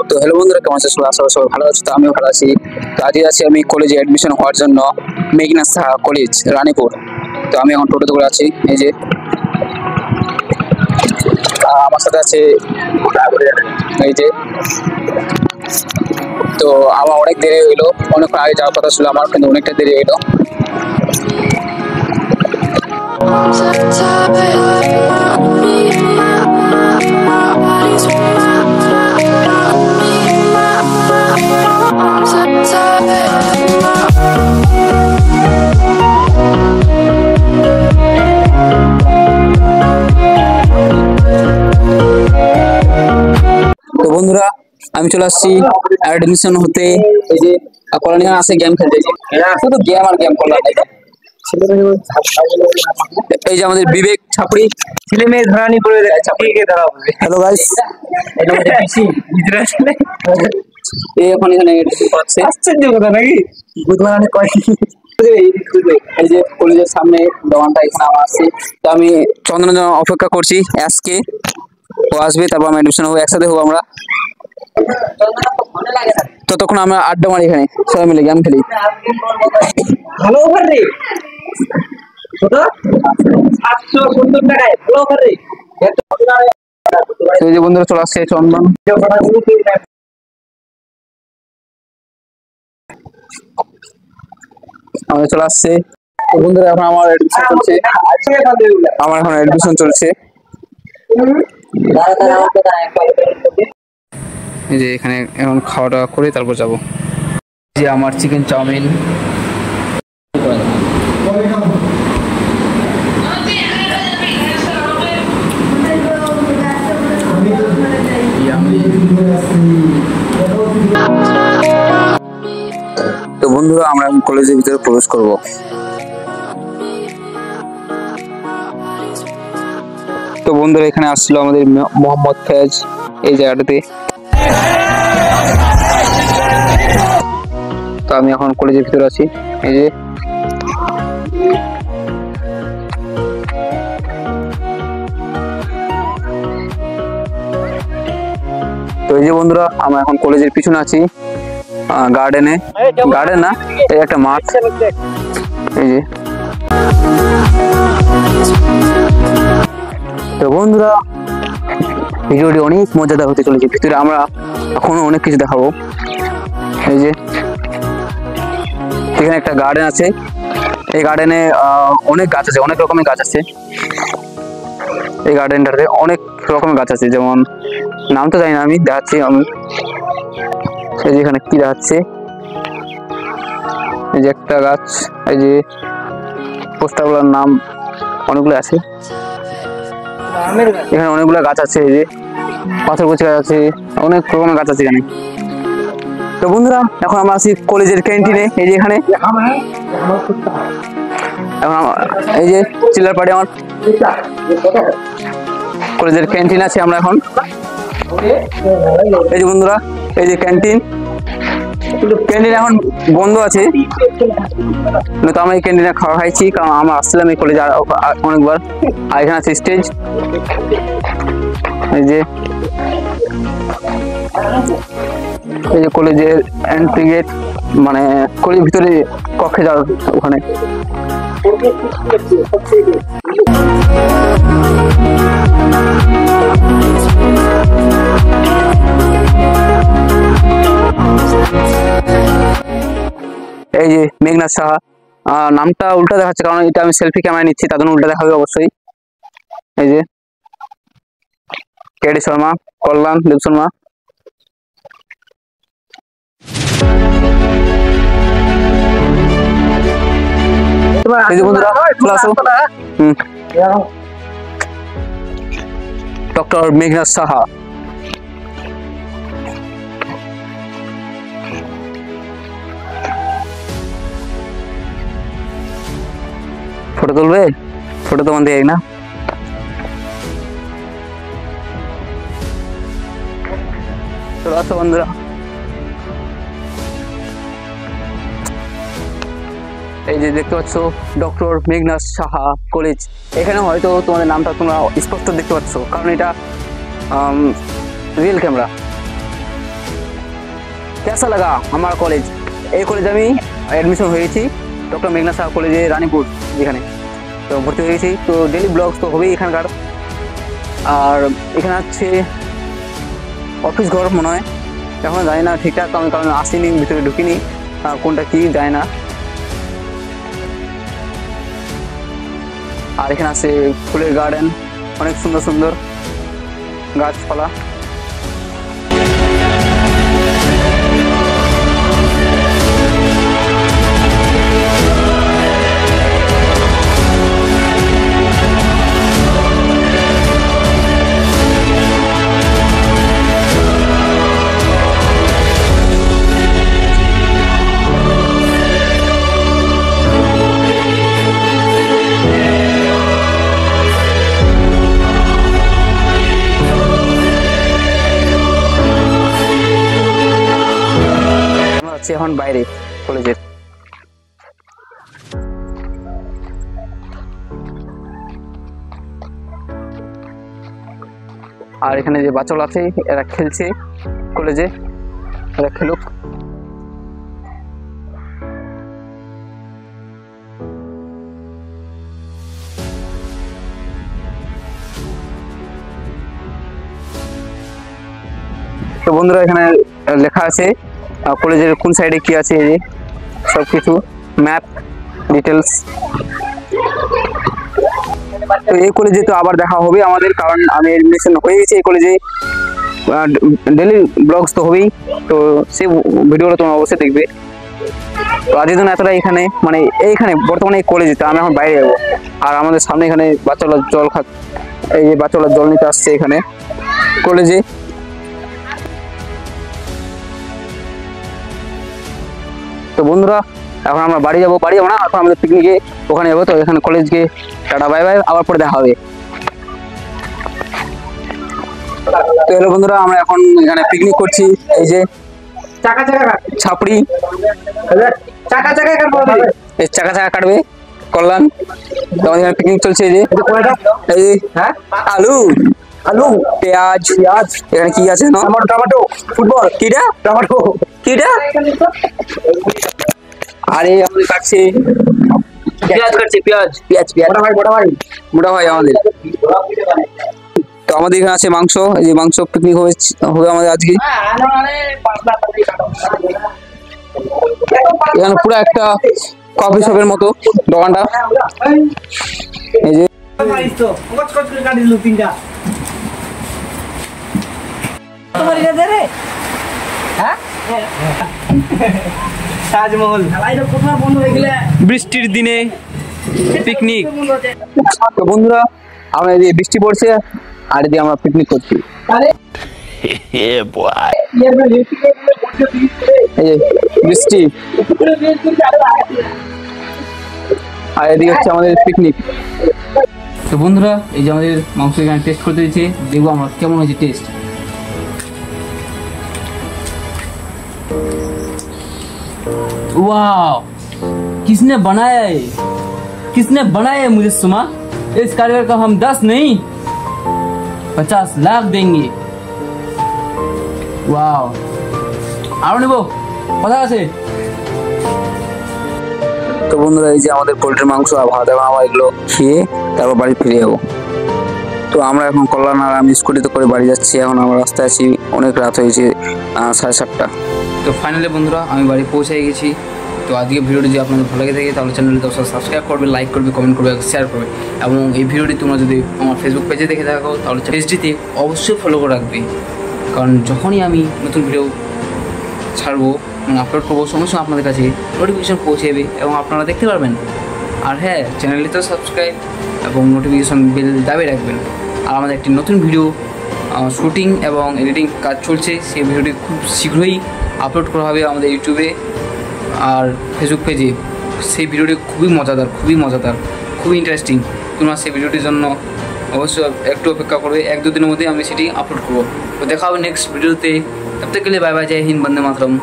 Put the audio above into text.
তো হ্যালো বন্ধুরা, কেমন আছো সবাই? আশা করি সবাই ভালো আছো। তো আমিও ভালো আছি। তো আজকে আছি আমি কলেজে অ্যাডমিশন হওয়ার জন্য, মেঘনা সাহা কলেজ, রানীপুর। তো আমি এখন টোটোতে করে আছি। এই যে আমার সাথে আছে এই যে। তো আমার অনেক দেরি হইলো, অনেকক্ষণ আগে যাওয়ার কথা ছিল আমার, কিন্তু অনেকটা দেরি হইলো। তো বন্ধুরা, আমি চলে আসছি অ্যাডমিশন হতে। এই যে কলোনি আসে গেম খেলতে, শুধু গেম আর গেম করলাম। এই যে আমাদের বিবেক ছাপড়ি, ছেলে মেয়ে ধরানি করে হ্যালো গাইস। এই এখন এখানে আশ্চর্য কথা নাকি বুধবার কয় এই যে কলেজের সামনে দোকানটা, এখানে আমার আসছে। তো আমি চন্দনের জন্য অপেক্ষা করছি, আজকে ও আসবে, তারপর আমি অ্যাডমিশন হবো, একসাথে হবো আমরা। ততক্ষণ আমরা আড্ডা মারি এখানে, সবাই মিলে গেম খেলি। ভালো অফার রে কত 770 টাকায় ভালো অফার রে। তো এই যে বন্ধুরা চলে আসছে চন্দন। আমাদের চলে আসছে। তো বন্ধুরা এখন আমার অ্যাডমিশন চলছে, আমার এখন অ্যাডমিশন চলছে। এই যে এখানে এখন খাওয়া দাওয়া করে তারপর যাবো। যে আমার চিকেন চাউমিন, তো বন্ধুরা আমরা এখন কলেজের ভিতরে প্রবেশ করব। তো বন্ধুরা এখানে আসছিল আমাদের মোহাম্মদ ফেজ এই জায়গাটাতে। তো আমি এখন কলেজের ভিতরে আছি। এই যে তো এই যে বন্ধুরা, আমরা এখন কলেজের পিছনে আছি, গার্ডেন না, এই একটা মাঠ। এই যে তো বন্ধুরা, ভিডিওটি অনেক মজাদার হতে চলেছে। ভিতরে আমরা এখনো অনেক কিছু দেখাবো। এই যে এখানে একটা গার্ডেন আছে, এই গার্ডেনে অনেক গাছ আছে, অনেক রকমের গাছ আছে। এই গার্ডেনটাতে অনেক রকমের গাছ আছে, যেমন নাম তো জানি না, আমি দেখাচ্ছি। আমি এই যে এখানে কি দেখাচ্ছে, এই যে একটা গাছ, এই যে পোস্টারগুলোর নাম অনেকগুলো আছে। এখানে অনেকগুলো গাছ আছে, এই যে পাথরকুচি গাছ আছে, অনেক রকমের গাছ আছে এখানে। তো বন্ধুরা এখন আমরা আছি কলেজের ক্যান্টিনে। এই যে এখানে এখন এই যে চিল্লার পার্টি, আমার কলেজের ক্যান্টিন আছে। আমরা এখন এই যে বন্ধুরা, এই যে ক্যান্টিন এখন বন্ধ আছে, তো আমরা এই ক্যান্টিনে খাওয়া খাইছি, কারণ আমরা আসছিলাম এই কলেজে অনেকবার। আর এখানে আছে স্টেজ, এই যে কলেজের এন্ট্রি গেট, মানে কলেজের ভিতরে কক্ষে যাওয়ার ওখানে। এই যে মেঘনা সাহা, নামটা উল্টা দেখাচ্ছে, কারণ এটা আমি সেলফি ক্যামেরা নিচ্ছি, তার জন্য উল্টা দেখাবে অবশ্যই। এই যে কেডি শর্মা, কল্যাণ দেব শর্মা। ডক্টর মেঘনা সাহা। ফটো তুলবে? ফটো তো বন্ধ না। চলো আসো বন্ধুরা। এই যে দেখতে পাচ্ছ ডক্টর মেঘনাথ সাহা কলেজ। এখানে হয়তো তোমাদের নামটা তোমরা স্পষ্ট দেখতে পাচ্ছ, কারণ এটা রিয়েল ক্যামেরা। कैसा लगा हमारा कॉलेज? এই কলেজে আমি অ্যাডমিশন হয়েছি, ডক্টর মেঘনাথ সাহা কলেজে রানীপুর, যেখানে তো ভর্তি হয়েছি। তো ডেলি ব্লগস তো হবেই এখানকার। আর এখানে হচ্ছে অফিস ঘর মনে হয়, এখন জানি না ঠিকঠাক, আমি কারণ আসিনি, ভিতরে ঢুকিনি, কোনটা কি যায় না। আর এখানে আছে ফুলের গার্ডেন, অনেক সুন্দর সুন্দর গাছপালা। এখন বাইরে কলেজের। আর এখানে যে বাচ্চাগুলো আছে এরা খেলছে কলেজে, এরা খেলুক। তো বন্ধুরা এখানে লেখা আছে কলেজের কোন সাইডে কি আছে, এই যে সব কিছু ম্যাপ ডিটেলস। তো এই কলেজে তো আবার দেখা হবে আমাদের, কারণ আমি এডমিশন হয়ে গেছি এই কলেজে, ডেলি ব্লগস তো হবেই, তো সেই ভিডিওটা তোমরা অবশ্যই দেখবে। তো আজকের জন্য এতটা এখানে, মানে এইখানে বর্তমানে এই কলেজে, তো আমি এখন বাইরে যাবো। আর আমাদের সামনে এখানে বাচ্চারা জল এই যে বাচ্চারা জল নিতে আসছে এখানে কলেজে। তো বন্ধুরা এখন আমরা বাড়ি যাবো না, এখন আমাদের পিকনিকে ওখানে যাবো। তো এখানে কলেজকে টাটা বাই বাই, আবার পরে দেখা হবে। তো হ্যালো বন্ধুরা, আমরা এখন এখানে পিকনিক করছি, এই যে ছাপড়ি এই চাকা কাটবে কল্যাণ। তো আমাদের এখানে পিকনিক চলছে, এই যে আলু আলু পেঁয়াজ, এখানে কি আছে না, টমেটো, ফুটবল, কিটা টমেটো, কিটা। আরে আমাদের কাটছে পেঁয়াজ মোটা ভাই আমাদের। তো আমাদের এখানে আছে মাংস, এই যে মাংস পিকনিক হবে আমাদের আজকে। এখানে পুরো একটা কফি শপের মতো দোকানটা, এই যে বৃষ্টির দিনে পিকনিক। তো বন্ধুরা আমরা এদিকে বৃষ্টি পড়ছে আর এদিকে আমরা পিকনিক করছি। বৃষ্টি আর এদিকে হচ্ছে আমাদের পিকনিক। তো বন্ধুরা এই যে আমাদের মাংস এখানে টেস্ট করতে দিয়েছে, দেখবো আমরা কেমন হয়েছে টেস্ট। वाह, किसने बनाया है मुझे सुमा। इस कारीगर का हम 10 नहीं 50 लाख देंगे। वाह, আরো নেবো, কথা আছে। তো বন্ধুরা এই যে আমাদের পোল্ট্রির মাংস আর ভাত, এখন আমরা এগুলো খেয়ে তারপর বাড়ি ফিরে যাবো। তো আমরা এখন কল্যাণ আর আমি স্কুটিতে করে বাড়ি যাচ্ছি। এখন আমরা রাস্তায় আছি, অনেক রাত হয়েছে, 7:30। তো ফাইনালি বন্ধুরা আমি বাড়ি পৌঁছে গেছি। তো আজকে ভিডিওটি যদি আপনাদের ভালো লাগে থাকে তাহলে চ্যানেলটি অবশ্যই সাবস্ক্রাইব করবে, লাইক করবে, কমেন্ট করবে, শেয়ার করবে। এবং এই ভিডিওটি তোমরা যদি আমার ফেসবুক পেজে দেখে থাকো তাহলে পেজটিতে অবশ্যই ফলো করে রাখবে, কারণ যখনই আমি নতুন ভিডিও ছাড়বো মানে আপলোড করবো সঙ্গে সঙ্গে আপনাদের কাছে নোটিফিকেশান পৌঁছে যাবে এবং আপনারা দেখতে পারবেন। আর হ্যাঁ, চ্যানেলটিতেও সাবস্ক্রাইব এবং নোটিফিকেশান বেল দাবিয়ে রাখবেন। আর আমাদের একটি নতুন ভিডিও শুটিং এবং এডিটিং কাজ চলছে, সেই ভিডিওটি খুব শীঘ্রই আপলোড করা হবে আমাদের ইউটিউবে আর ফেসবুক পেজে। সেই ভিডিওটি খুবই মজাদার, খুবই ইন্টারেস্টিং। তোমরা সেই ভিডিওটির জন্য অবশ্যই একটু অপেক্ষা করবে, 1-2 দিনের মধ্যে আমি সেটি আপলোড করবো। তো দেখা হবে নেক্সট ভিডিওতে। তব তক के लिए बाय बाय, जय हिंद, वंदे मातरम।